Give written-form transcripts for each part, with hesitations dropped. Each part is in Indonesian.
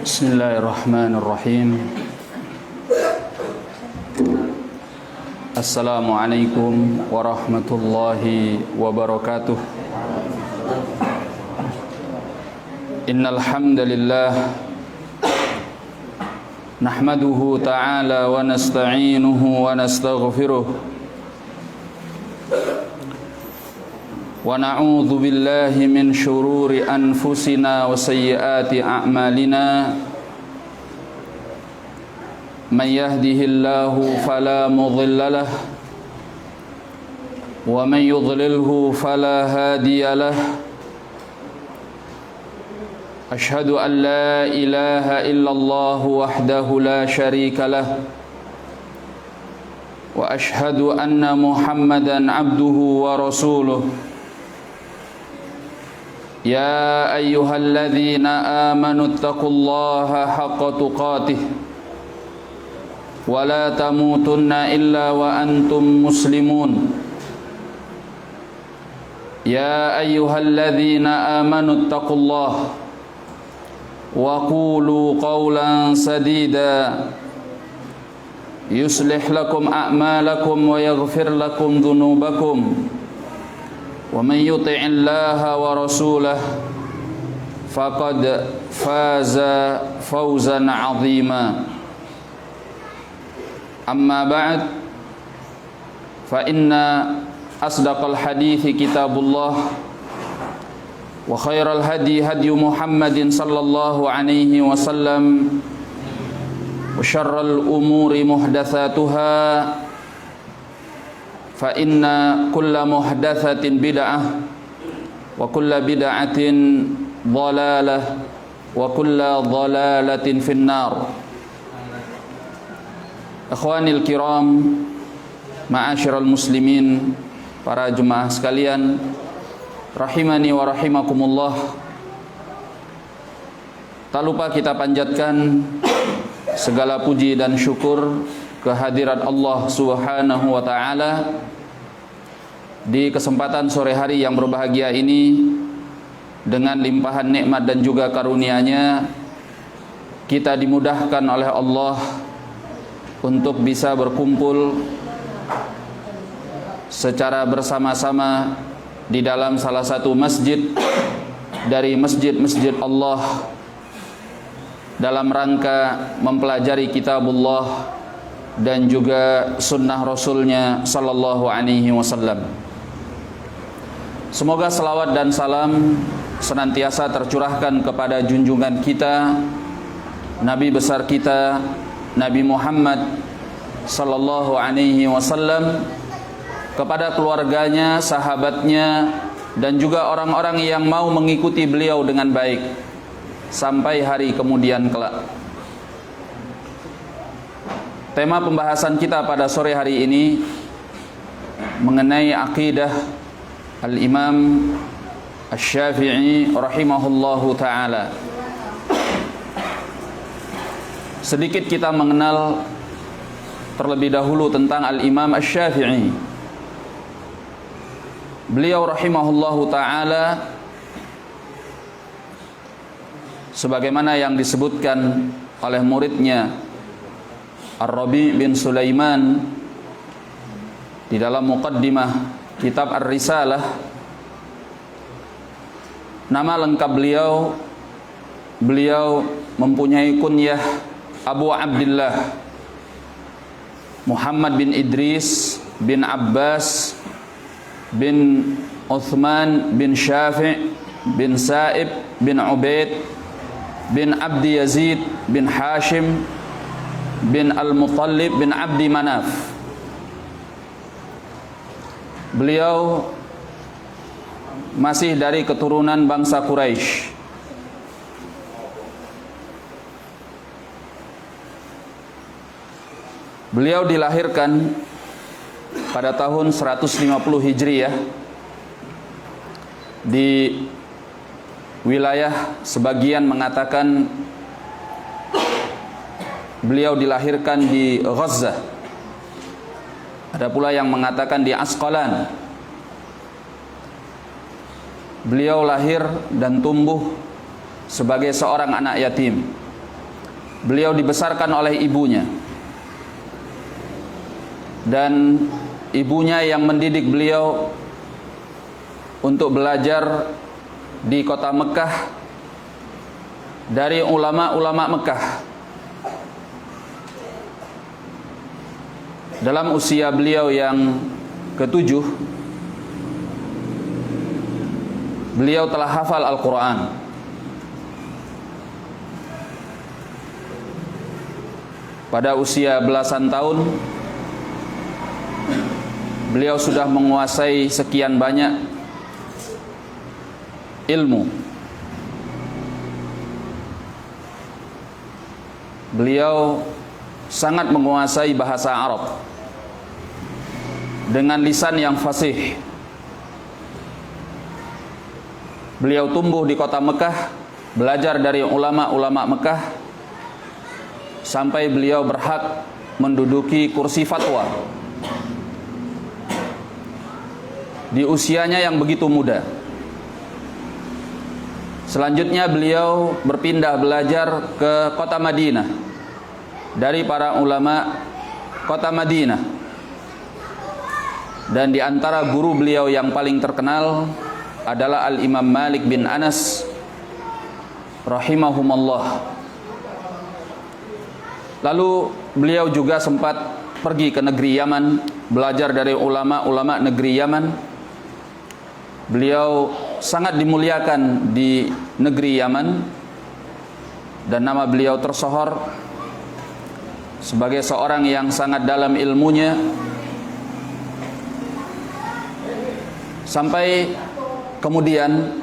Bismillahirrahmanirrahim. Assalamualaikum warahmatullahi wabarakatuh. Innal hamdalillah nahmaduhu ta'ala wa nasta'inuhu wa nastaghfiruh wa na'udzu billahi min syururi anfusina wa sayyiati a'malina. Man yahdihillahu fala mudilla lahu wa man yudlilhu fala hadiya lahu. Ashhadu an la ilaha illallah wahdahu la syarika lahu wa ashhadu anna Muhammadan abduhu wa rasuluh. Ya ayyuhalladzina amanu taqullaha haqqa tuqatih wa la tamutunna illa wa antum muslimun. Ya ayyuhalladzina amanu taqullaha wa qulu qawlan sadida yuslih lakum a'malakum wa yaghfir lakum dhunubakum. Wa man yuti'illaha wa rasulahu faqad faza fawzan 'azima. Amma ba'd, fa inna asdaqal hadithi kitabullah wa khairal hadi hadi Muhammadin sallallahu alaihi wasallam wa syarral umuri muhdatsatuha fa inna kulla muhdatsatin bid'ah wa kulla bid'atin dhalalah wa kulla dhalalatin finnar. Ikhwanil kiram, ma'asyiral muslimin, para jemaah sekalian, rahimani wa rahimakumullah. Tak lupa kita panjatkan segala puji dan syukur kehadirat Allah Subhanahu wa ta'ala di kesempatan sore hari yang berbahagia ini. Dengan limpahan nikmat dan juga karunia-Nya, kita dimudahkan oleh Allah untuk bisa berkumpul secara bersama-sama di dalam salah satu masjid dari masjid-masjid Allah dalam rangka mempelajari kitabullah dan juga sunnah Rasulnya sallallahu alaihi wasallam. Semoga salawat dan salam senantiasa tercurahkan kepada junjungan kita, Nabi besar kita, Nabi Muhammad sallallahu alaihi wasallam, kepada keluarganya, sahabatnya, dan juga orang-orang yang mau mengikuti beliau dengan baik sampai hari kemudian kelak. Tema pembahasan kita pada sore hari ini mengenai akidah Al-Imam Asy-Syafi'i rahimahullahu ta'ala. Sedikit kita mengenal terlebih dahulu tentang Al-Imam Asy-Syafi'i. Beliau rahimahullahu ta'ala, sebagaimana yang disebutkan oleh muridnya Ar-Rabi' bin Sulaiman di dalam muqaddimah kitab Ar-Risalah, nama lengkap beliau mempunyai kunyah Abu Abdullah Muhammad bin Idris bin Abbas bin Uthman bin Syafi' bin Sa'ib bin Ubaid bin Abdi Yazid bin Hashim bin Al-Muttalib bin Abdi Manaf. Beliau masih dari keturunan bangsa Quraisy. Beliau dilahirkan pada tahun 150 Hijriyah di wilayah, sebagian mengatakan beliau dilahirkan di Gaza. Ada pula yang mengatakan di Asqalan. Beliau lahir dan tumbuh sebagai seorang anak yatim. beliau dibesarkan oleh ibunya, dan ibunya yang mendidik beliau untuk belajar di kota Mekah dari ulama-ulama Mekah. Dalam usia beliau yang ke-7, beliau telah hafal Al-Quran. Pada usia belasan tahun, beliau sudah menguasai sekian banyak ilmu. Beliau sangat menguasai bahasa Arab dengan lisan yang fasih. Beliau tumbuh di kota Mekah, belajar dari ulama-ulama Mekah, sampai beliau berhak menduduki kursi fatwa di usianya yang begitu muda. Selanjutnya beliau berpindah belajar ke kota Madinah dari para ulama kota Madinah, dan di antara guru beliau yang paling terkenal adalah Al-Imam Malik bin Anas rahimahumallah. Lalu beliau juga sempat pergi ke negeri Yaman, belajar dari ulama-ulama negeri Yaman. Beliau sangat dimuliakan di negeri Yaman, dan nama beliau tersohor sebagai seorang yang sangat dalam ilmunya, sampai kemudian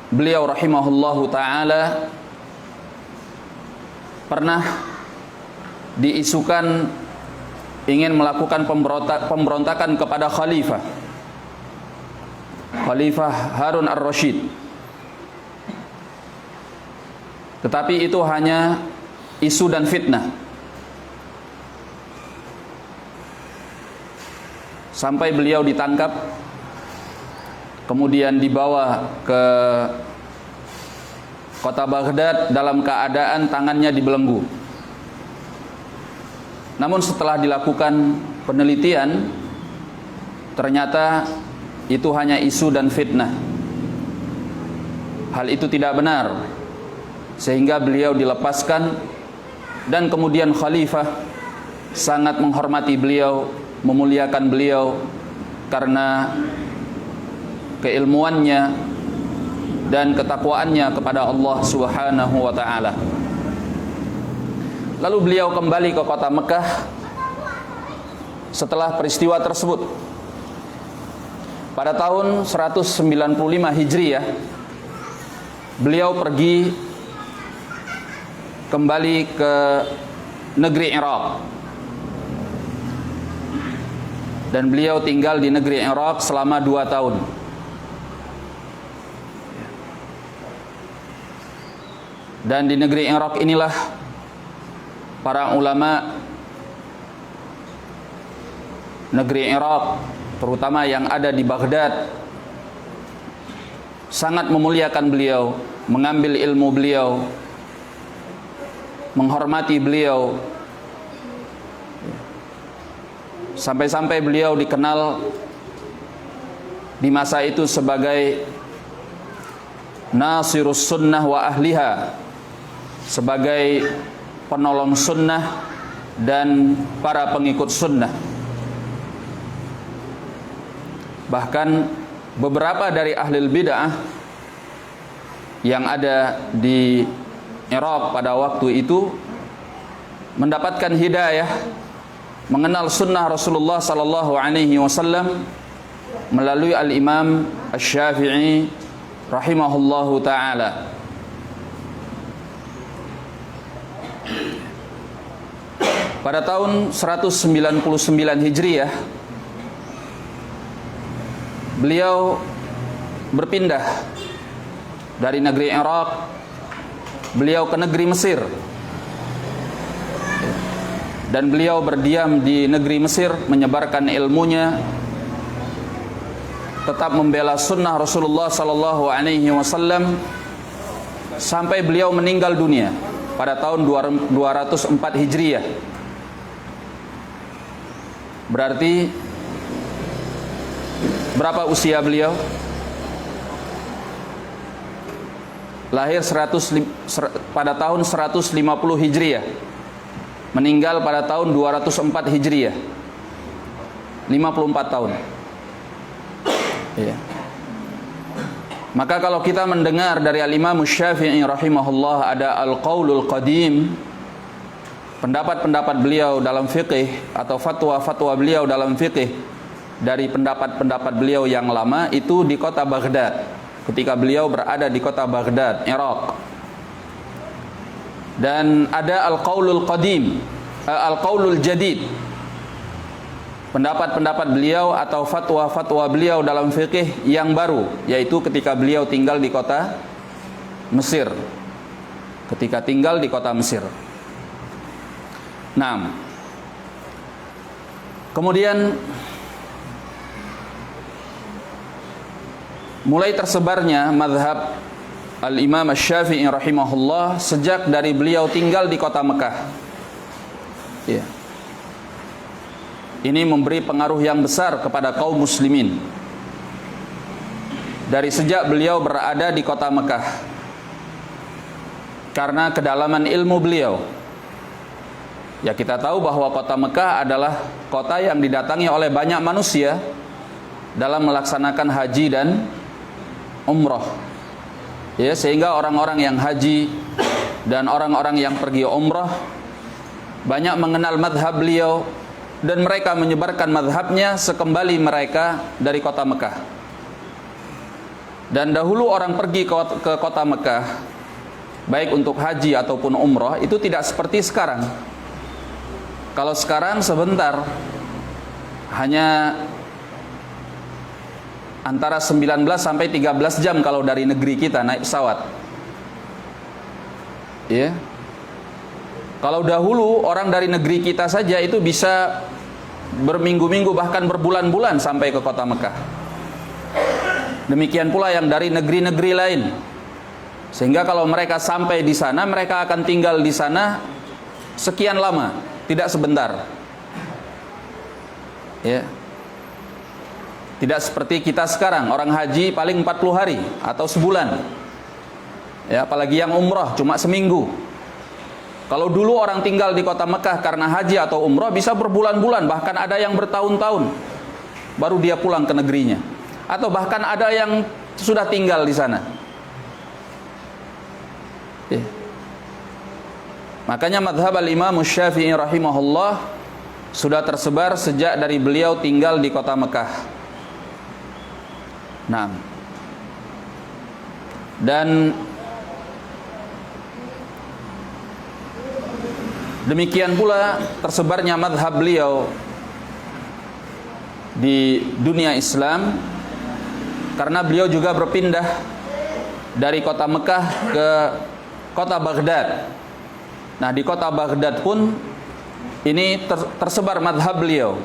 beliau rahimahullahu ta'ala pernah diisukan ingin melakukan pemberontakan kepada Khalifah Harun ar-Rasyid. Tetapi itu hanya isu dan fitnah. Sampai beliau ditangkap, kemudian dibawa ke kota Baghdad dalam keadaan tangannya dibelenggu. Namun setelah dilakukan penelitian, ternyata itu hanya isu dan fitnah. Hal itu tidak benar, sehingga beliau dilepaskan, dan kemudian khalifah sangat menghormati beliau, memuliakan beliau karena keilmuannya dan ketakwaannya kepada Allah Subhanahu wa ta'ala. Lalu beliau kembali ke kota Mekah setelah peristiwa tersebut. Pada tahun 195 Hijriah, beliau pergi kembali ke negeri Irak, dan beliau tinggal di negeri Irak selama 2 tahun. Dan di negeri Irak inilah para ulama negeri Irak, terutama yang ada di Baghdad, sangat memuliakan beliau, mengambil ilmu beliau, menghormati beliau, sampai-sampai beliau dikenal di masa itu sebagai Nasirus Sunnah wa Ahliha, sebagai penolong sunnah dan para pengikut sunnah. Bahkan beberapa dari ahlul bid'ah yang ada di Irak pada waktu itu mendapatkan hidayah, mengenal sunnah Rasulullah sallallahu alaihi wasallam melalui Al-Imam Asy-Syafi'i rahimahullahu taala. Pada tahun 199 Hijriah, beliau berpindah dari negeri Irak, beliau ke negeri Mesir, dan beliau berdiam di negeri Mesir, menyebarkan ilmunya, tetap membela sunnah Rasulullah sallallahu alaihi wasallam sampai beliau meninggal dunia. pada tahun 204 Hijriah. Berarti berapa usia beliau? Lahir pada tahun 150 Hijriah, meninggal pada tahun 204 Hijriah, 54 tahun. Ya. Maka kalau kita mendengar dari Al-Imam Syafi'i rahimahullah ada al-qaulul qadim, pendapat-pendapat beliau dalam fiqih atau fatwa-fatwa beliau dalam fiqih dari pendapat-pendapat beliau yang lama itu di kota Baghdad, ketika beliau berada di kota Baghdad, Irak. Dan ada al-qaulul qadim, al-qaulul jadid, pendapat-pendapat beliau atau fatwa-fatwa beliau dalam fikih yang baru, yaitu ketika beliau tinggal di kota Mesir. Ketika tinggal di kota Mesir. Nah, kemudian mulai tersebarnya mazhab Al-Imam Syafi'i rahimahullah sejak dari beliau tinggal di kota Mekah. Ya. Ini memberi pengaruh yang besar kepada kaum muslimin. Dari sejak beliau berada di kota Mekah. Karena kedalaman ilmu beliau. Ya, kita tahu bahwa kota Mekah adalah kota yang didatangi oleh banyak manusia dalam melaksanakan haji dan umrah. Ya, sehingga orang-orang yang haji dan orang-orang yang pergi umrah banyak mengenal madhab beliau, dan mereka menyebarkan madhabnya sekembali mereka dari kota Mekah. Dan dahulu orang pergi ke kota Mekah, baik untuk haji ataupun umrah, itu tidak seperti sekarang. Kalau sekarang sebentar, hanya antara 19 sampai 13 jam kalau dari negeri kita naik pesawat. Ya. Kalau dahulu orang dari negeri kita saja itu bisa berminggu-minggu bahkan berbulan-bulan sampai ke kota Mekah. Demikian pula yang dari negeri-negeri lain. Sehingga kalau mereka sampai di sana, mereka akan tinggal di sana sekian lama, tidak sebentar. Ya. Tidak seperti kita sekarang, orang haji paling 40 hari atau sebulan. Ya, apalagi yang umrah cuma seminggu. Kalau dulu orang tinggal di kota Mekah karena haji atau umrah bisa berbulan-bulan, bahkan ada yang bertahun-tahun baru dia pulang ke negerinya. Atau bahkan ada yang sudah tinggal di sana. Ya. Makanya madhab Al-Imam Syafi'i rahimahullah sudah tersebar sejak dari beliau tinggal di kota Mekah. Nah, dan demikian pula tersebarnya madhab beliau di dunia Islam karena beliau juga berpindah dari kota Mekah ke kota Baghdad. Nah, di kota Baghdad pun ini tersebar madhab beliau.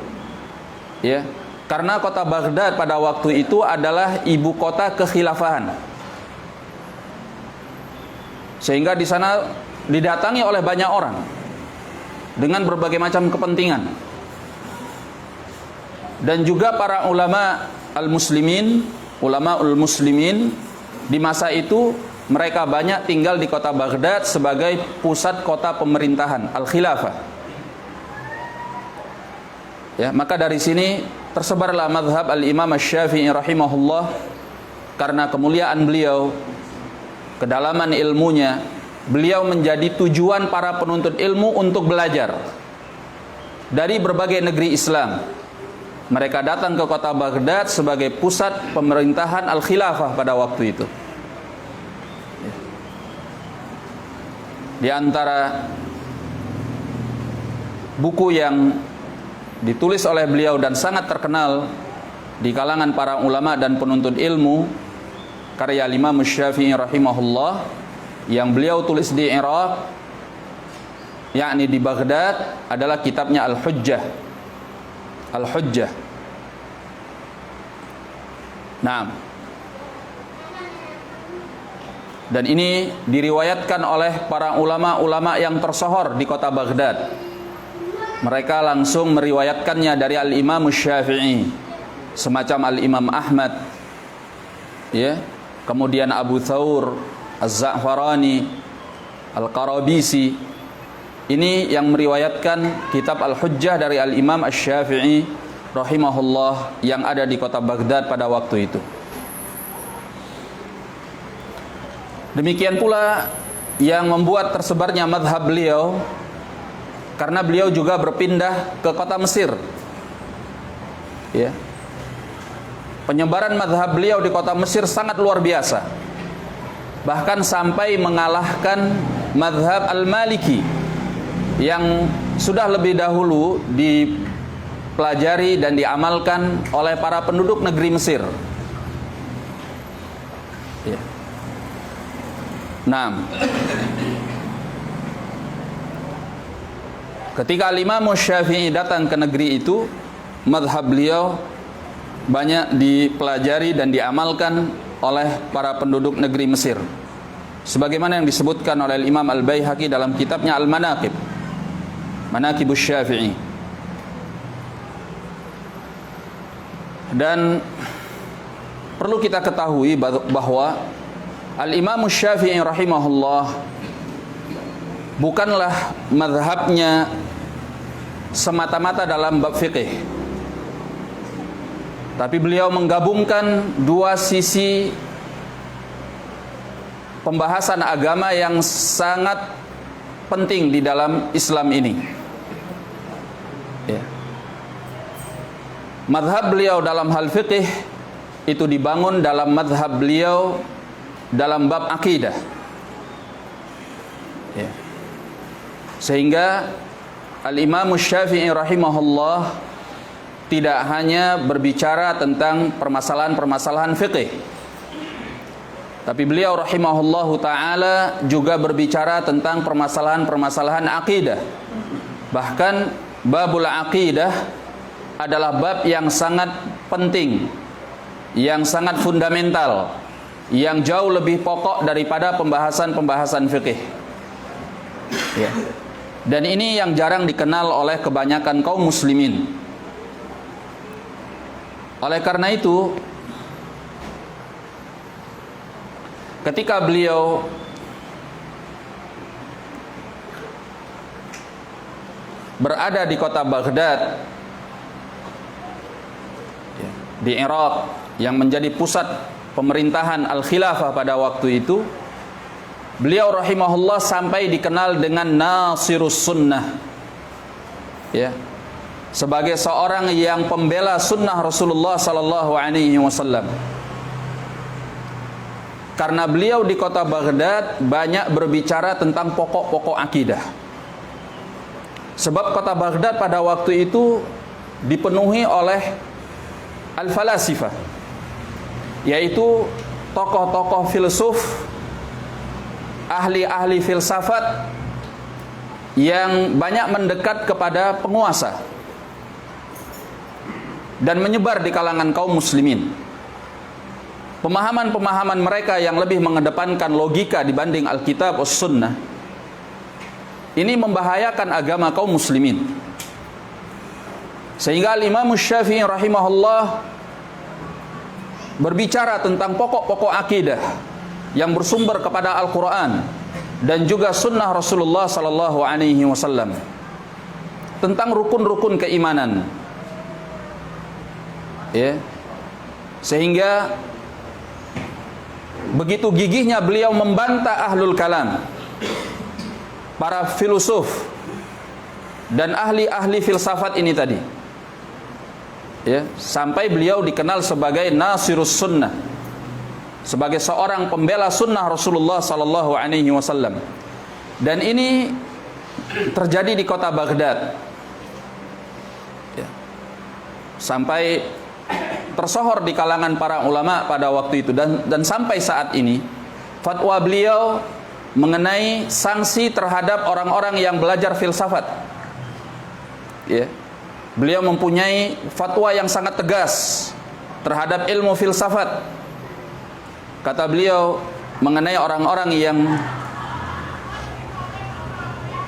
Ya. Karena kota Baghdad pada waktu itu adalah ibu kota kekhilafahan. Sehingga di sana didatangi oleh banyak orang dengan berbagai macam kepentingan. Dan juga para ulama al-muslimin, ulamaul muslimin di masa itu mereka banyak tinggal di kota Baghdad sebagai pusat kota pemerintahan al-khilafah. Ya, maka dari sini tersebarlah mazhab Al-Imam Syafi'i rahimahullah karena kemuliaan beliau, kedalaman ilmunya, beliau menjadi tujuan para penuntut ilmu untuk belajar dari berbagai negeri Islam. Mereka datang ke kota Baghdad sebagai pusat pemerintahan al-khilafah pada waktu itu. Di antara buku yang ditulis oleh beliau dan sangat terkenal di kalangan para ulama dan penuntut ilmu, karya Imam Syafi'i rahimahullah yang beliau tulis di Irak, yakni di Baghdad, adalah kitabnya Al-Hujjah. Al-Hujjah. Nah, Dan ini diriwayatkan oleh para ulama-ulama yang tersohor di kota Baghdad. Mereka langsung meriwayatkannya dari Al-Imam Syafi'i, semacam Al-Imam Ahmad, ya, kemudian Abu Thawr, Az-Za'farani, Al-Qarabisi. Ini yang meriwayatkan kitab Al-Hujjah dari Al-Imam Asy-Syafi'i rahimahullah yang ada di kota Baghdad pada waktu itu. Demikian pula yang membuat tersebarnya mazhab beliau, karena beliau juga berpindah ke kota Mesir. Ya. Penyebaran mazhab beliau di kota Mesir sangat luar biasa. Bahkan sampai mengalahkan mazhab Al-Maliki yang sudah lebih dahulu dipelajari dan diamalkan oleh para penduduk negeri Mesir. Ya. Nah, ketika Imam Syafi'i datang ke negeri itu, mazhab beliau banyak dipelajari dan diamalkan oleh para penduduk negeri Mesir, sebagaimana yang disebutkan oleh Imam Al-Baihaqi dalam kitabnya Al-Manaqib, Manaqibus Syafi'i. Dan perlu kita ketahui bahwa Al-Imam Syafi'i rahimahullah bukanlah mazhabnya semata-mata dalam bab fikih, tapi beliau menggabungkan dua sisi pembahasan agama yang sangat penting di dalam Islam ini. Ya. Mazhab beliau dalam hal fikih itu dibangun dalam mazhab beliau dalam bab akidah. Ya. Sehingga Al-Imam Syafi'i rahimahullah tidak hanya berbicara tentang permasalahan-permasalahan fikih, tapi beliau rahimahullahu ta'ala juga berbicara tentang permasalahan-permasalahan akidah. Bahkan babul akidah adalah bab yang sangat penting, yang sangat fundamental, yang jauh lebih pokok daripada pembahasan-pembahasan fikih. Ya. Dan ini yang jarang dikenal oleh kebanyakan kaum muslimin. Oleh karena itu, ketika beliau berada di kota Baghdad, di Irak, yang menjadi pusat pemerintahan Al-Khilafah pada waktu itu, beliau rahimahullah sampai dikenal dengan Nasirus Sunnah, ya, sebagai seorang yang pembela sunnah Rasulullah sallallahu alaihi wasallam. Karena beliau di kota Baghdad banyak berbicara tentang pokok-pokok akidah. Sebab kota Baghdad pada waktu itu dipenuhi oleh al-falasifah, yaitu tokoh-tokoh filsuf, ahli-ahli filsafat yang banyak mendekat kepada penguasa dan menyebar di kalangan kaum muslimin. Pemahaman-pemahaman mereka yang lebih mengedepankan logika dibanding Alkitab was Sunnah ini membahayakan agama kaum muslimin. Sehingga Imam Syafi'i rahimahullah berbicara tentang pokok-pokok akidah yang bersumber kepada Al-Quran dan juga Sunnah Rasulullah sallallahu alaihi wasallam, tentang rukun-rukun keimanan. Ya. Sehingga begitu gigihnya beliau membantah ahlul kalam, para filosof dan ahli-ahli filsafat ini tadi. Ya, sampai beliau dikenal sebagai Nasirus Sunnah, sebagai seorang pembela sunnah Rasulullah sallallahu alaihi wasallam. Dan ini terjadi di kota Baghdad. Ya. Sampai tersohor di kalangan para ulama pada waktu itu, dan sampai saat ini fatwa beliau mengenai sanksi terhadap orang-orang yang belajar filsafat. Ya. Beliau mempunyai fatwa yang sangat tegas terhadap ilmu filsafat. Kata beliau, mengenai orang-orang yang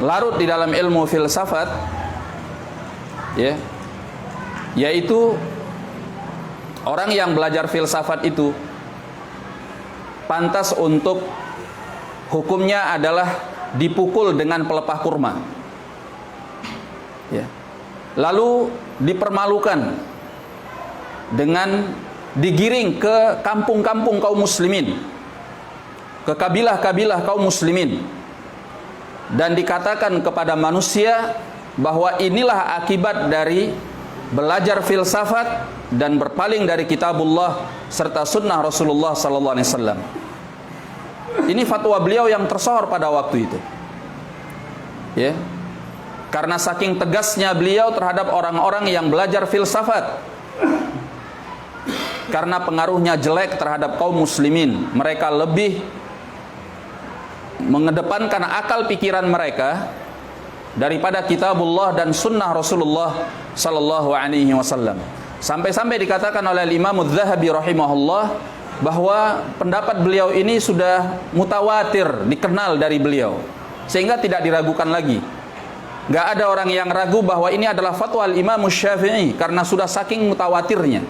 larut di dalam ilmu filsafat, ya, yaitu orang yang belajar filsafat itu pantas untuk hukumnya adalah dipukul dengan pelepah kurma, ya. Lalu dipermalukan dengan digiring ke kampung-kampung kaum muslimin, ke kabilah-kabilah kaum muslimin, dan dikatakan kepada manusia bahwa inilah akibat dari belajar filsafat dan berpaling dari kitabullah serta sunnah Rasulullah sallallahu alaihi wasallam. Ini fatwa beliau yang tersohor pada waktu itu, ya, karena saking tegasnya beliau terhadap orang-orang yang belajar filsafat, karena pengaruhnya jelek terhadap kaum muslimin. Mereka lebih mengedepankan akal pikiran mereka daripada kitabullah dan sunnah Rasulullah sallallahu alaihi wasallam. Sampai-sampai dikatakan oleh Imam Az-Zahabi rahimahullah bahwa pendapat beliau ini sudah mutawatir, dikenal dari beliau, sehingga tidak diragukan lagi. Nggak ada orang yang ragu bahwa ini adalah fatwa Imam Syafi'i, karena sudah saking mutawatirnya,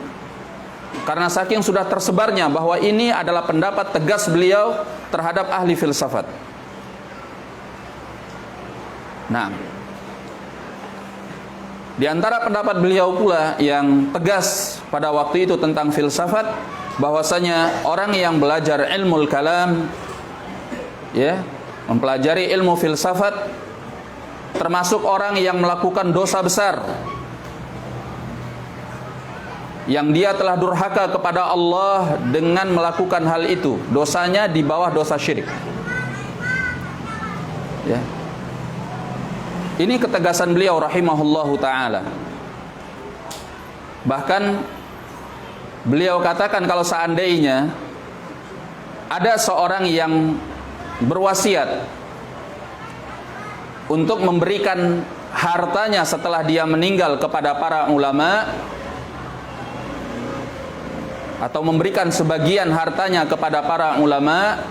karena saking sudah tersebarnya bahwa ini adalah pendapat tegas beliau terhadap ahli filsafat. Nah, di antara pendapat beliau pula yang tegas pada waktu itu tentang filsafat, bahwasanya orang yang belajar ilmu kalam, ya, mempelajari ilmu filsafat, termasuk orang yang melakukan dosa besar, yang dia telah durhaka kepada Allah dengan melakukan hal itu. Dosanya di bawah dosa syirik, ya. Ini ketegasan beliau rahimahullahu ta'ala. Bahkan beliau katakan kalau seandainya ada seorang yang berwasiat untuk memberikan hartanya setelah dia meninggal kepada para ulama, atau memberikan sebagian hartanya kepada para ulama,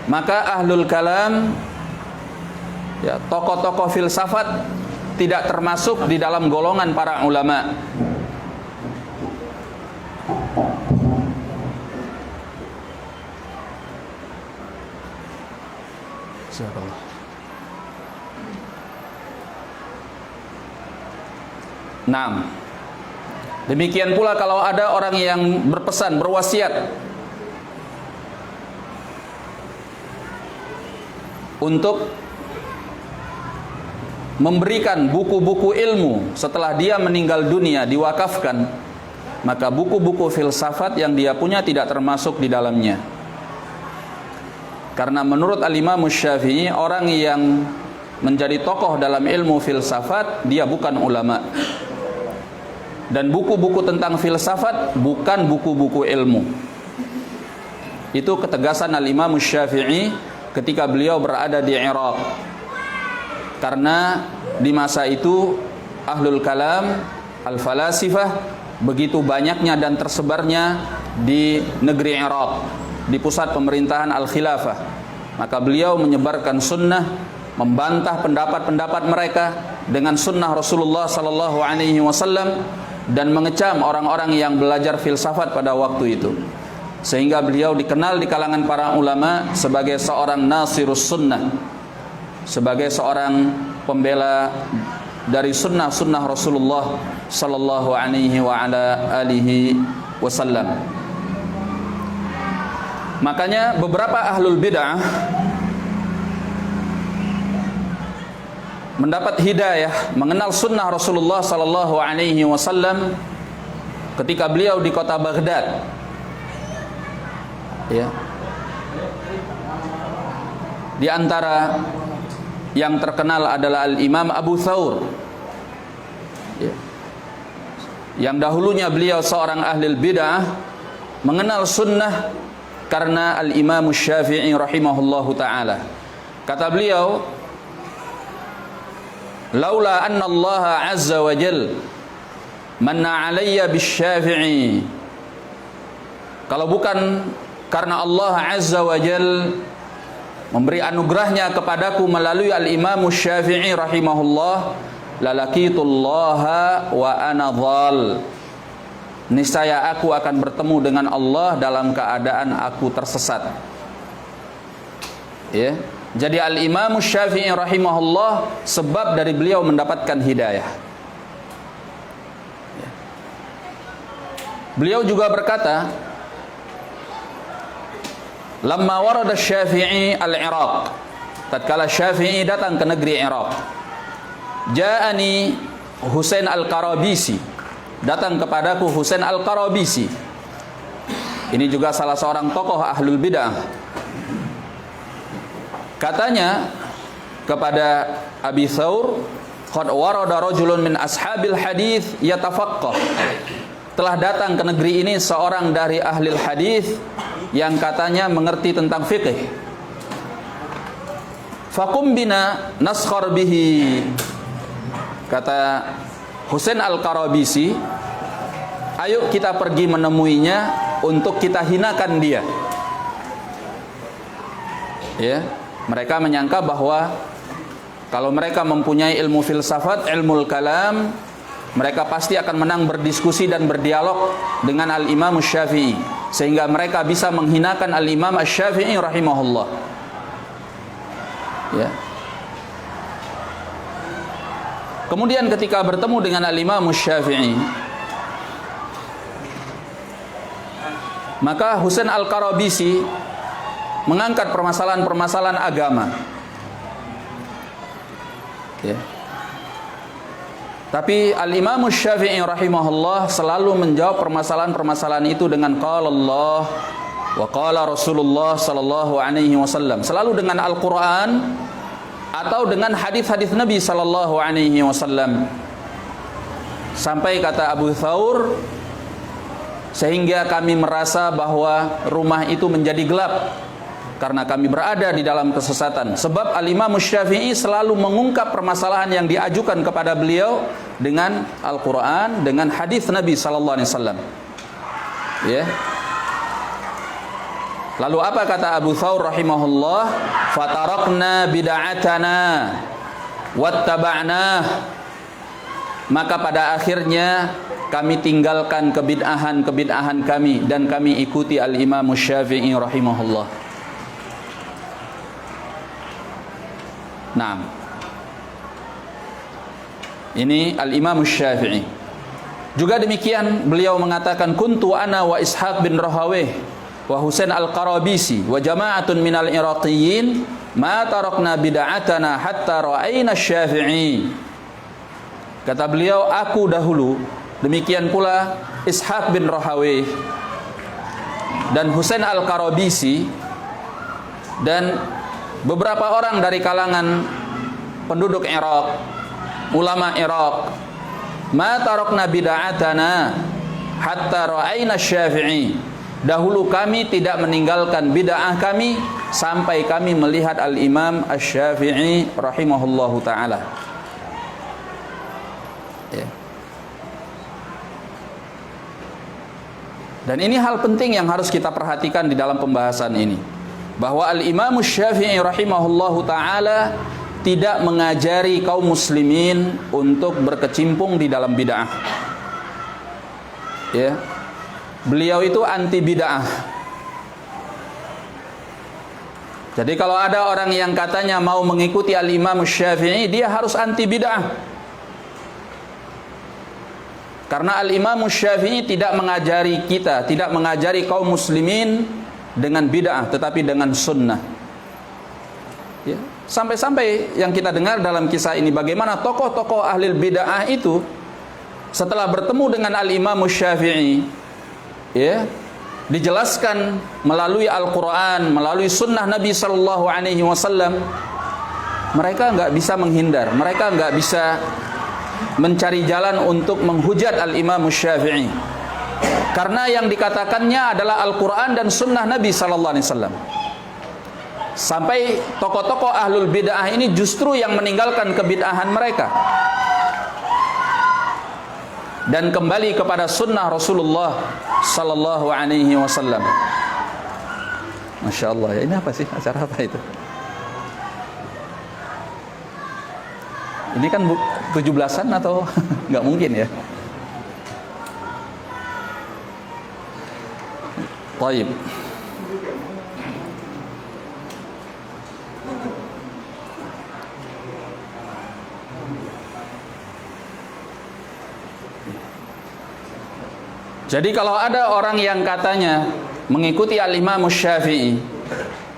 maka ahlul kalam, ya, tokoh-tokoh filsafat tidak termasuk di dalam golongan para ulama. Nah, demikian pula kalau ada orang yang berpesan, berwasiat untuk memberikan buku-buku ilmu setelah dia meninggal dunia, diwakafkan, maka buku-buku filsafat yang dia punya tidak termasuk di dalamnya. Karena menurut Al-Imam Syafi'i, orang yang menjadi tokoh dalam ilmu filsafat, dia bukan ulama. Dan buku-buku tentang filsafat bukan buku-buku ilmu. Itu ketegasan Al-Imam Syafi'i ketika beliau berada di Irak. Karena di masa itu ahlul kalam, al-falasifah begitu banyaknya dan tersebarnya di negeri Irak, di pusat pemerintahan al-khilafah. Maka beliau menyebarkan sunnah, membantah pendapat-pendapat mereka dengan sunnah Rasulullah sallallahu alaihi wasallam, dan mengecam orang-orang yang belajar filsafat pada waktu itu. Sehingga beliau dikenal di kalangan para ulama sebagai seorang nasirus sunnah, sebagai seorang pembela dari sunnah-sunnah Rasulullah sallallahu alaihi wa ala alihi wasallam. Makanya beberapa ahlul bid'ah mendapat hidayah mengenal sunnah Rasulullah sallallahu alaihi wasallam ketika beliau di kota Baghdad, ya. Di antara yang terkenal adalah Al-Imam Abu Thawr, ya, yang dahulunya beliau seorang ahli bid'ah, mengenal sunnah karena Al-Imam Syafi'i rahimahullahu ta'ala. Kata beliau, laula anna Allah azza wa jal manna alayya bisyafi'i, kalau bukan karena Allah Azza wa Jal memberi anugerahnya kepadaku melalui Al-Imam Syafi'i rahimahullah, lalaqitullaha wa ana dhal, niscaya aku akan bertemu dengan Allah dalam keadaan aku tersesat. Ya. Jadi Al-Imam Syafi'i rahimahullah sebab dari beliau mendapatkan hidayah. Ya. Beliau juga berkata, lamma warada Syafi'i al-Iraq, tatkala Syafi'i datang ke negeri Iraq, ja'ani Husain al-Qarabisi, datang kepadaku Husain al-Qarabisi. Ini juga salah seorang tokoh ahlul bidah. Katanya kepada Abi Thawr, qad warada rajulun min ashabil hadis yatafaqqah, telah datang ke negeri ini seorang dari ahli hadis yang katanya mengerti tentang fikih. Faqum bina naskhar bihi, kata Husain al-Qarabisi, ayo kita pergi menemuinya untuk kita hinakan dia. Ya, mereka menyangka bahwa kalau mereka mempunyai ilmu filsafat, ilmu kalam, mereka pasti akan menang berdiskusi dan berdialog dengan Al-Imam Syafi'i, sehingga mereka bisa menghinakan Al-Imam Syafi'i rahimahullah. Ya. Kemudian ketika bertemu dengan Al-Imam Syafi'i, maka Husain al-Qarabisi mengangkat permasalahan-permasalahan agama. Ya. Tapi Al-Imam Syafi'i rahimahullah selalu menjawab permasalahan-permasalahan itu dengan qala Allah wa qala Rasulullah sallallahu alaihi wasallam, selalu dengan Al-Qur'an atau dengan hadis-hadis Nabi sallallahu alaihi wasallam. Sampai kata Abu Thawr, sehingga kami merasa bahwa rumah itu menjadi gelap karena kami berada di dalam kesesatan. Sebab Al-Imam Syafi'i selalu mengungkap permasalahan yang diajukan kepada beliau dengan Al-Quran, dengan hadis Nabi sallallahu alaihi wasallam. Ya. Lalu apa kata Abu Thawr rahimahullah? Fatarakna bid'atana wattaba'na. Maka pada akhirnya kami tinggalkan kebid'ahan kami dan kami ikuti Al-Imam Syafi'i rahimahullah. Nah, ini Al-Imam Syafi'i. Juga demikian beliau mengatakan, kuntu ana wa Ishaq bin Rahawayh wa Husain al-Qarabisi wa jama'atun minal Iraqiyyin ma tarakna bid'atana hatta ra'ayna Syafi'i. Kata beliau, aku dahulu, demikian pula Ishaq bin Rahawayh dan Husain al-Qarabisi dan beberapa orang dari kalangan penduduk Irak, ulama Irak, ma tarakna bid'atana hatta ra'ayna Syafi'i. Dahulu kami tidak meninggalkan bid'ah kami sampai kami melihat Al-Imam Asy-Syafi'i rahimahullahu taala. Ya. Dan ini hal penting yang harus kita perhatikan di dalam pembahasan ini, bahwa Al-Imam Syafi'i rahimahullahu ta'ala tidak mengajari kaum muslimin untuk berkecimpung di dalam bid'ah. Ya. Beliau itu anti bid'ah. Jadi kalau ada orang yang katanya mau mengikuti Al-Imam Syafi'i, dia harus anti bid'ah. Karena Al-Imam Syafi'i tidak mengajari kita, tidak mengajari kaum muslimin dengan bid'ah, tetapi dengan sunnah. Ya. Sampai-sampai yang kita dengar dalam kisah ini, bagaimana tokoh-tokoh ahli bid'ah itu setelah bertemu dengan Al-Imam Syafi'i, ya, dijelaskan melalui Al-Quran, melalui sunnah Nabi Sallallahu Alaihi Wasallam, mereka nggak bisa menghindar, mereka nggak bisa mencari jalan untuk menghujat Al-Imam Syafi'i, karena yang dikatakannya adalah Al-Quran dan sunnah Nabi Sallallahu Alaihi Wasallam. Sampai tokoh-tokoh ahlul bid'ah ini justru yang meninggalkan kebid'ahan mereka dan kembali kepada sunnah Rasulullah Sallallahu Alaihi Wasallam. Masya Allah ya, ini apa sih, acara apa itu? Ini kan 17-an atau nggak mungkin ya? Taib. Jadi kalau ada orang yang katanya mengikuti Al-Imam Syafi'i,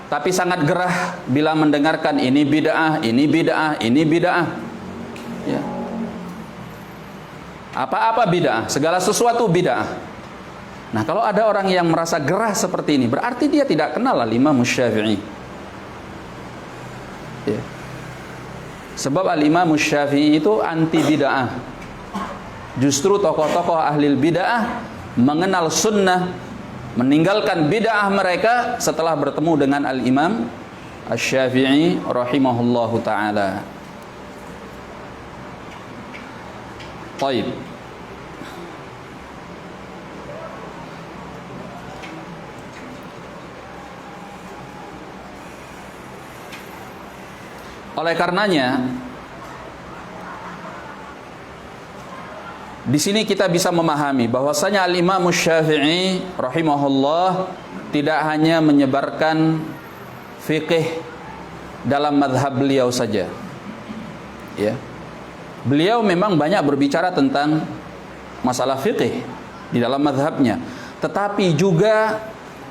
tapi sangat gerah bila mendengarkan ini bid'ah, ini bid'ah, ini bid'ah, ya. Apa-apa bid'ah, segala sesuatu bid'ah. Nah, kalau ada orang yang merasa gerah seperti ini, berarti dia tidak kenal Al-Imam Syafi'i, ya. Sebab Al-Imam Syafi'i itu anti bid'ah. Justru tokoh-tokoh ahli bid'ah mengenal sunnah, meninggalkan bid'ah mereka setelah bertemu dengan Al-Imam Asy-Syafi'i rahimahullahu ta'ala. Taib. Oleh karenanya, di sini kita bisa memahami bahwasanya Al-Imam Syafi'i rahimahullah tidak hanya menyebarkan fikih dalam mazhab beliau saja. Ya. Beliau memang banyak berbicara tentang masalah fikih di dalam mazhabnya, tetapi juga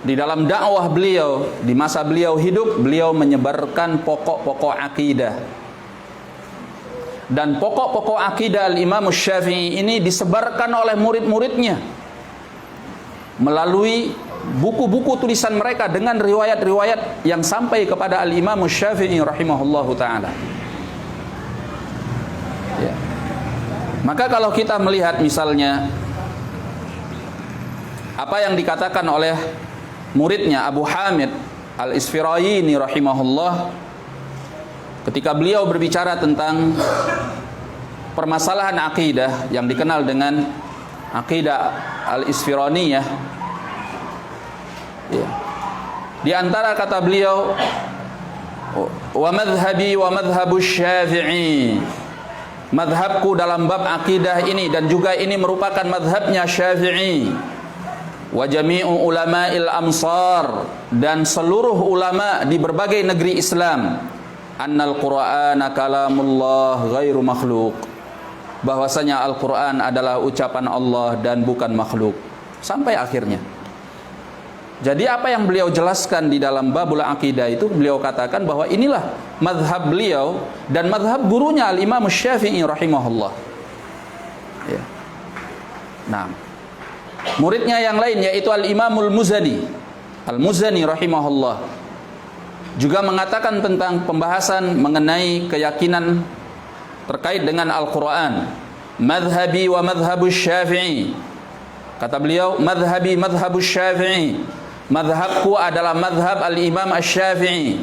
di dalam dakwah beliau di masa beliau hidup, beliau menyebarkan pokok-pokok akidah. Dan pokok-pokok akidah Al-Imam Syafi'i ini disebarkan oleh murid-muridnya melalui buku-buku tulisan mereka dengan riwayat-riwayat yang sampai kepada Al-Imam Syafi'i rahimahullahu ta'ala, ya. Maka kalau kita melihat misalnya apa yang dikatakan oleh muridnya Abu Hamid Al-Isfirayini rahimahullah, ketika beliau berbicara tentang permasalahan akidah yang dikenal dengan akidah al-Isfiraniyah, ya. Di antara kata beliau, wa madhhabi wa madhhabu Syafi'i, madhabku dalam bab akidah ini dan juga ini merupakan madhabnya Syafi'i, wa jami'u ulama'il amsar, dan seluruh ulama di berbagai negeri Islam, annal Qur'ana kalamullah ghairu makhluk, bahwasanya Al-Qur'an adalah ucapan Allah dan bukan makhluk, sampai akhirnya. Jadi apa yang beliau jelaskan di dalam babul akidah itu, beliau katakan bahwa inilah mazhab beliau dan mazhab gurunya Al-Imam Syafi'i rahimahullah, ya. Nah, muridnya yang lain yaitu Al-Imamul Muzani Al-Muzani rahimahullah juga mengatakan tentang pembahasan mengenai keyakinan terkait dengan Al-Quran. Madhabi wa madhabu Syafi'i, kata beliau, madhabi madhabu Syafi'i, madhabku adalah madhab Al-Imam Asy-Syafi'i.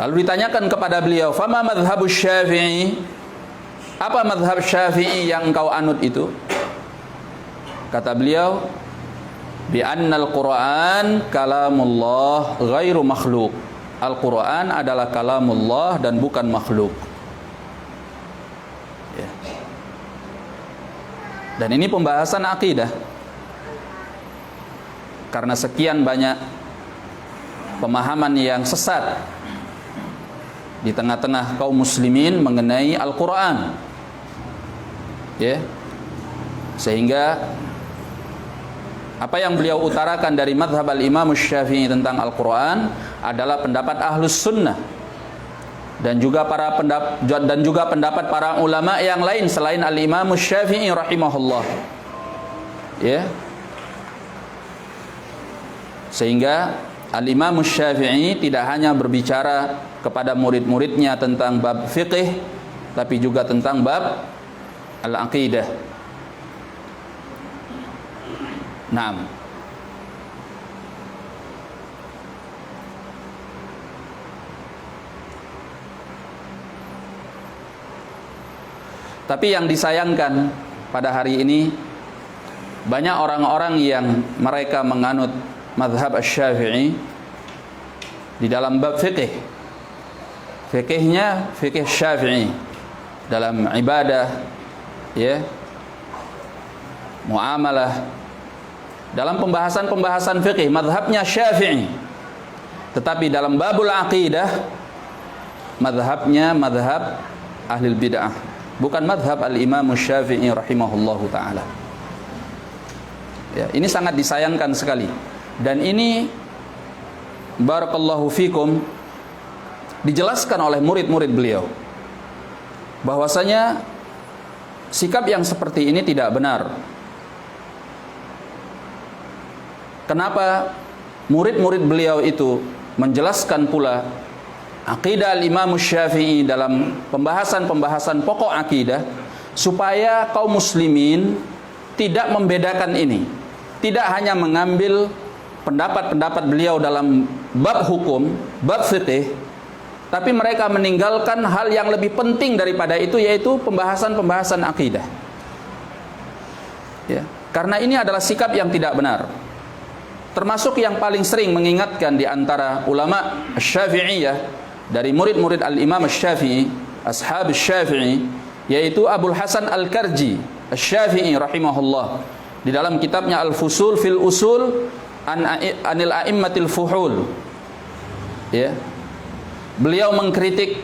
Lalu ditanyakan kepada beliau, fama madhabu Syafi'i, apa madhab Syafi'i yang engkau anut itu? Kata beliau, bi annal Qur'an kalamullah ghairu makhluk, Al-Quran adalah kalamullah dan bukan makhluk, ya. Dan ini pembahasan akidah, karena sekian banyak pemahaman yang sesat di tengah-tengah kaum muslimin mengenai Al-Quran, ya. Sehingga apa yang beliau utarakan dari madhab Al-Imam Syafi'i tentang Al-Quran adalah pendapat Ahlus Sunnah dan juga pendapat para ulama yang lain selain Al-Imam Syafi'i rahimahullah, ya. Sehingga Al-Imam Syafi'i tidak hanya berbicara kepada murid-muridnya tentang bab fiqih, tapi juga tentang bab al-aqidah. Naam. Tapi yang disayangkan pada hari ini, banyak orang-orang yang mereka menganut madhab Asy-Syafi'i di dalam bab fikih. Fikihnya fikih Syafi'i dalam ibadah, ya, muamalah, dalam pembahasan-pembahasan fikih madhabnya Syafi'i. Tetapi dalam babul aqidah madhabnya madhab ahlul bid'ah, bukan madhab al-Imam Syafi'i rahimahullahu ta'ala. Ya, ini sangat disayangkan sekali. Dan ini barakallahu fikum dijelaskan oleh murid-murid beliau bahwasanya sikap yang seperti ini tidak benar. Kenapa murid-murid beliau itu menjelaskan pula akidah al-Imam Syafi'i dalam pembahasan-pembahasan pokok akidah supaya kaum muslimin tidak membedakan ini, tidak hanya mengambil pendapat-pendapat beliau dalam bab hukum, bab fikih, tapi mereka meninggalkan hal yang lebih penting daripada itu, yaitu pembahasan-pembahasan akidah. Ya, karena ini adalah sikap yang tidak benar. Termasuk yang paling sering mengingatkan di antara ulama Syafi'iyah dari murid-murid al-Imam Syafi'i, ashab Syafi'i, yaitu Abul Hasan Al-Karji Syafi'i rahimahullah di dalam kitabnya Al-Fusul fil Usul anil a'immatil fuhul. Ya. Beliau mengkritik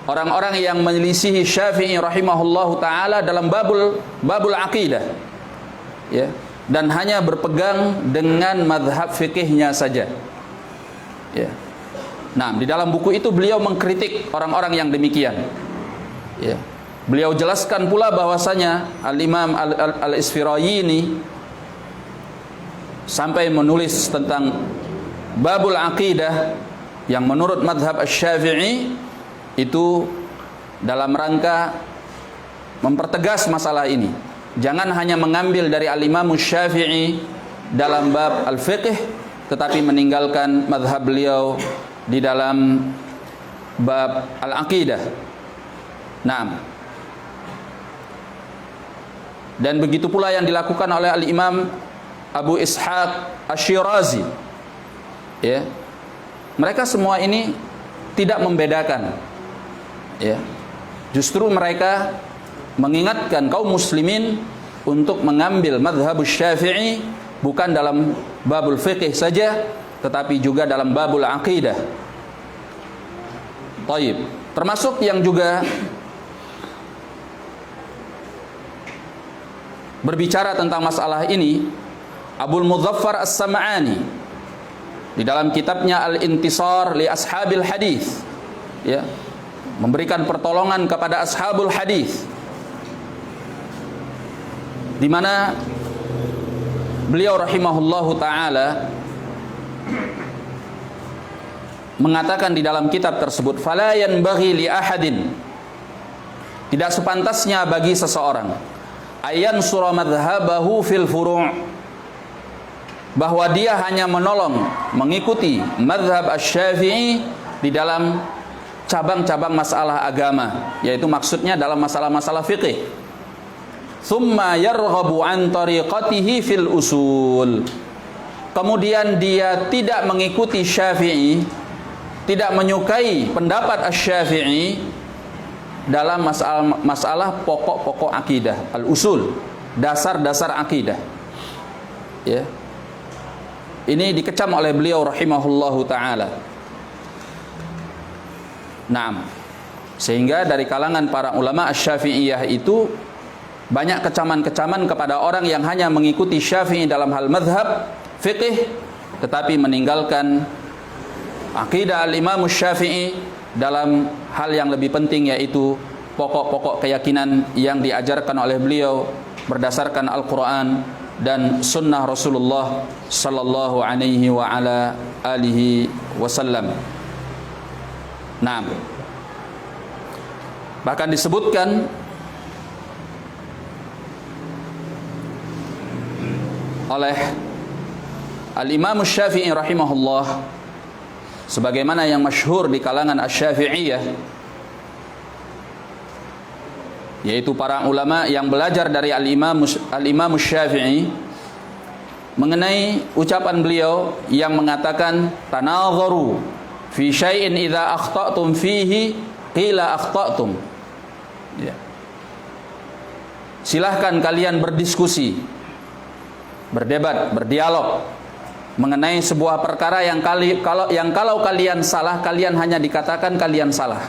orang-orang yang menyelisihi Syafi'i rahimahullahu taala dalam babul aqidah. Ya, dan hanya berpegang dengan mazhab fikihnya saja. Ya. Nah, di dalam buku itu beliau mengkritik orang-orang yang demikian. Ya. Beliau jelaskan pula bahwasanya Al-Imam Al-Isfirayini sampai menulis tentang babul aqidah yang menurut madhab Asy-Syafi'i itu dalam rangka mempertegas masalah ini. Jangan hanya mengambil dari al-Imam Syafi'i dalam bab al-fiqh, tetapi meninggalkan madhab beliau di dalam bab al-aqidah. Naam. Dan begitu pula yang dilakukan oleh al-Imam Abu Ishaq Asy-Syirazi. Ya. Mereka semua ini tidak membedakan. Ya. Justru mereka mengingatkan kaum muslimin untuk mengambil mazhab Syafi'i bukan dalam babul fiqh saja, tetapi juga dalam babul aqidah. Taib. Termasuk yang juga berbicara tentang masalah ini Abul Mudzaffar As-Sam'ani di dalam kitabnya Al-Intisar li Ashabil Hadis, ya, memberikan pertolongan kepada ashabul hadis, di mana beliau rahimahullahu taala mengatakan di dalam kitab tersebut, fala yanbaghi li ahadin, tidak sepantasnya bagi seseorang ayan sura madhhabahu fil furu', bahwa dia hanya menolong mengikuti madhab Asy-Syafi'i di dalam cabang-cabang masalah agama, yaitu maksudnya dalam masalah-masalah fikih. Tsumma yarghabu an tariqatihi fil usul, kemudian dia tidak mengikuti Syafi'i, tidak menyukai pendapat Asy-Syafi'i dalam masalah pokok-pokok akidah, al-usul, dasar-dasar akidah. Ya. Ini dikecam oleh beliau rahimahullahu taala. Naam. Sehingga dari kalangan para ulama Asy-Syafi'iyah itu banyak kecaman-kecaman kepada orang yang hanya mengikuti Syafi'i dalam hal mazhab fikih, tetapi meninggalkan akidah al-Imam Syafi'i dalam hal yang lebih penting, yaitu pokok-pokok keyakinan yang diajarkan oleh beliau berdasarkan Al-Quran dan sunnah Rasulullah sallallahu alaihi wa ala alihi wasallam. Nah, bahkan disebutkan oleh Al-Imam Syafi'i rahimahullah, sebagaimana yang masyhur di kalangan Asy-Syafi'iyah, yaitu para ulama yang belajar dari Al-Imam Syafi'i, mengenai ucapan beliau yang mengatakan tanadharu fi syai'in idza akhta'tum fihi qila akhta'tum. Ya. Silahkan kalian berdiskusi, berdebat, berdialog mengenai sebuah perkara yang kalau kalian salah, kalian hanya dikatakan kalian salah.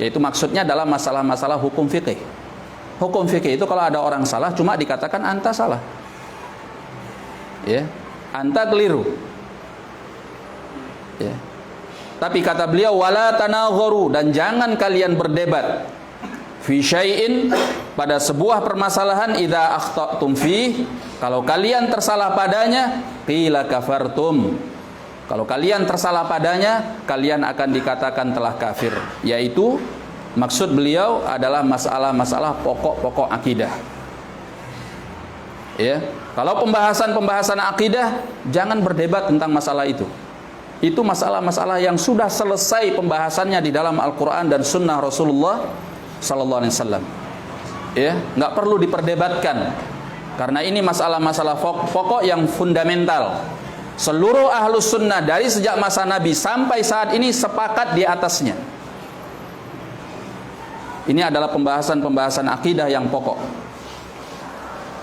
Yaitu maksudnya dalam masalah-masalah hukum fikih. Hukum fikih itu kalau ada orang salah cuma dikatakan anta salah. Ya, anta keliru. Ya. Tapi kata beliau wala tanadharu, dan jangan kalian berdebat fi syai'in, pada sebuah permasalahan idza akhta'tum fi, kalau kalian tersalah padanya qila kafartum, kalau kalian tersalah padanya kalian akan dikatakan telah kafir. Yaitu maksud beliau adalah masalah-masalah pokok-pokok akidah. Ya, kalau pembahasan akidah jangan berdebat tentang masalah itu. Itu masalah-masalah yang sudah selesai pembahasannya di dalam Al-Quran dan Sunnah Rasulullah Sallallahu Alaihi Wasallam. Ya, nggak perlu diperdebatkan karena ini masalah-masalah pokok yang fundamental. Seluruh ahlus sunnah dari sejak masa Nabi sampai saat ini sepakat di atasnya. Ini adalah pembahasan-pembahasan akidah yang pokok.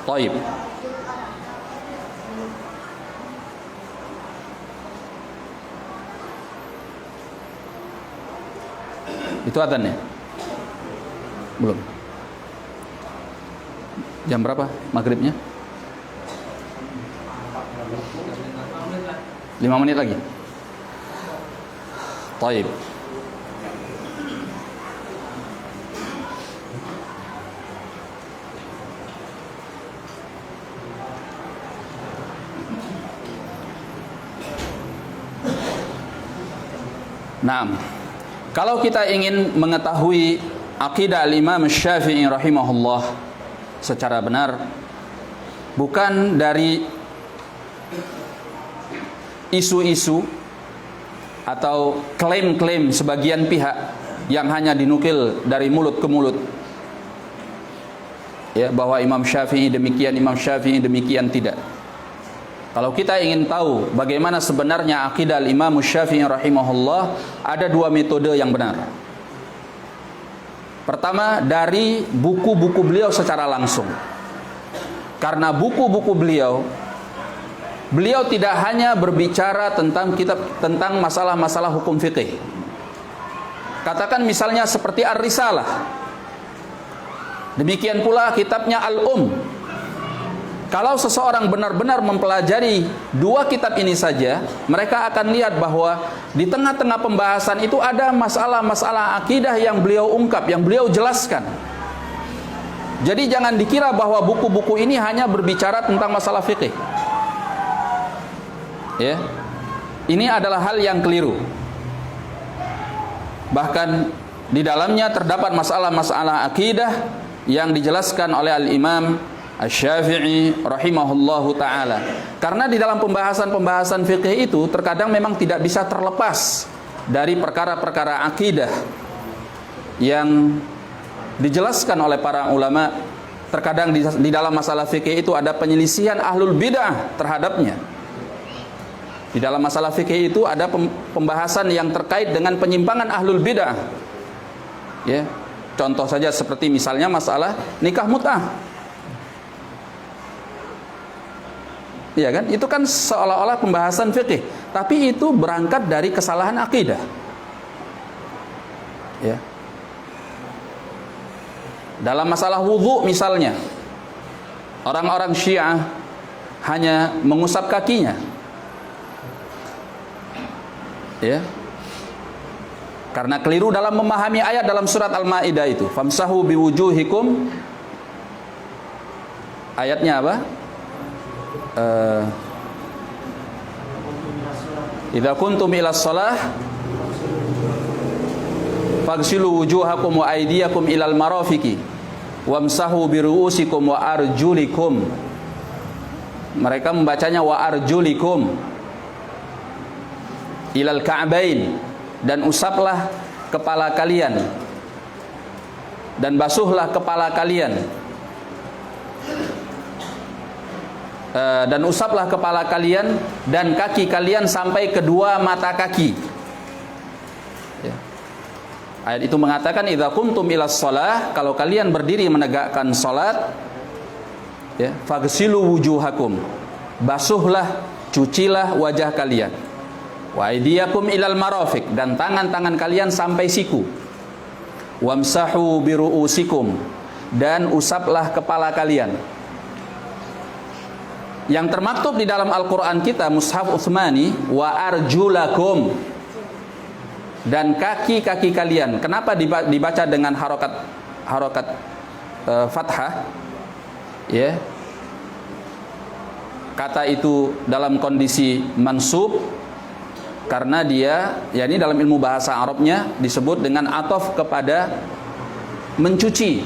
Taib. Itu adzannya? Belum. Jam berapa maghribnya? 5 menit lagi. Taib. Naam. Kalau kita ingin mengetahui akidah al-Imam Syafi'i rahimahullah secara benar, bukan dari isu-isu atau klaim-klaim sebagian pihak yang hanya dinukil dari mulut ke mulut, ya, bahwa Imam Syafi'i demikian, Imam Syafi'i demikian, tidak. Kalau kita ingin tahu bagaimana sebenarnya akidah al-Imam Syafi'i rahimahullah, ada dua metode yang benar. Pertama, dari buku-buku beliau secara langsung. Karena buku-buku beliau tidak hanya berbicara tentang masalah-masalah hukum fikih. Katakan misalnya seperti Ar-Risalah. Demikian pula kitabnya Al-Um. Kalau seseorang benar-benar mempelajari dua kitab ini saja, mereka akan lihat bahwa di tengah-tengah pembahasan itu ada masalah-masalah akidah yang beliau ungkap, yang beliau jelaskan. Jadi jangan dikira bahwa buku-buku ini hanya berbicara tentang masalah fikih. Ya. Ini adalah hal yang keliru. Bahkan di dalamnya terdapat masalah-masalah akidah yang dijelaskan oleh Al-Imam Asy-Syafi'i rahimahullahu ta'ala. Karena di dalam pembahasan-pembahasan fikih itu terkadang memang tidak bisa terlepas dari perkara-perkara akidah yang dijelaskan oleh para ulama. Terkadang di dalam masalah fikih itu ada penyelisihan ahlul bid'ah terhadapnya. Di dalam masalah fikih itu ada pembahasan yang terkait dengan penyimpangan ahlul bid'ah. Ya, contoh saja seperti misalnya masalah nikah mut'ah. Iya kan? Itu kan seolah-olah pembahasan fikih, tapi itu berangkat dari kesalahan akidah. Ya. Dalam masalah wudu misalnya, orang-orang Syiah hanya mengusap kakinya. Ya. Karena keliru dalam memahami ayat dalam surat Al-Maidah itu, famsahu biwujuhikum. Ayatnya apa? Idza kuntum ila shalah faghsilu wujuhakum wa aydiyakum ilal marafiqi wamsahu biruusikum wa arjulikum. Mereka membacanya wa arjulikum ilal ka'bain, dan usaplah kepala kalian dan basuhlah kepala kalian. dan usaplah kepala kalian dan kaki kalian sampai kedua mata kaki. Ya. Ayat itu mengatakan idza qumtum ilas shalah, kalau kalian berdiri menegakkan salat, ya, faghsilu wujuhakum, basuhlah, cucilah wajah kalian. Wa aydiyakum ilal marafiq, dan tangan-tangan kalian sampai siku. Wamsahu biruusikum, dan usaplah kepala kalian. Yang termaktub di dalam Al-Qur'an kita mushaf Utsmani, wa arjulakum, dan kaki-kaki kalian. Kenapa dibaca dengan harokat fathah? Ya. Kata itu dalam kondisi mansub karena dia, ya ini dalam ilmu bahasa Arabnya disebut dengan ataf kepada mencuci.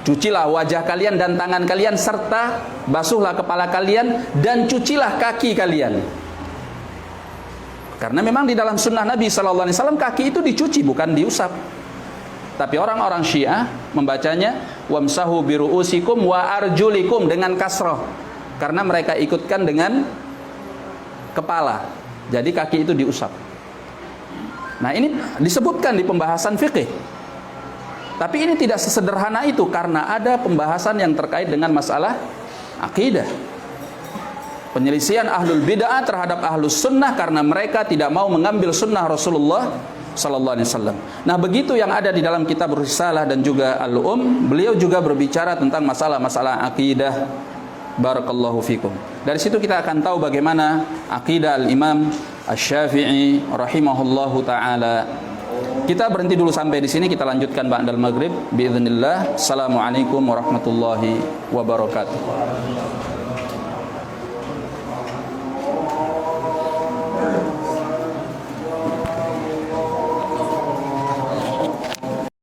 Cucilah wajah kalian dan tangan kalian, serta basuhlah kepala kalian dan cucilah kaki kalian. Karena memang di dalam sunnah Nabi SAW kaki itu dicuci, bukan diusap. Tapi orang-orang Syiah membacanya wamsahu biruusikum wa arjulikum dengan kasroh, karena mereka ikutkan dengan kepala. Jadi kaki itu diusap. Nah, ini disebutkan di pembahasan fikih. Tapi ini tidak sesederhana itu, karena ada pembahasan yang terkait dengan masalah akidah. Penyelisihan ahlul bid'ah terhadap ahlus sunnah karena mereka tidak mau mengambil sunnah Rasulullah sallallahu alaihi wasallam. Nah, begitu yang ada di dalam kitab Risalah dan juga beliau juga berbicara tentang masalah-masalah akidah. Barakallahu fikum. Dari situ kita akan tahu bagaimana akidah al-Imam Asy-Syafi'i rahimahullahu taala. Kita berhenti dulu sampai di sini, kita lanjutkan ba'dal maghrib biiznillah. Assalamualaikum warahmatullahi wabarakatuh.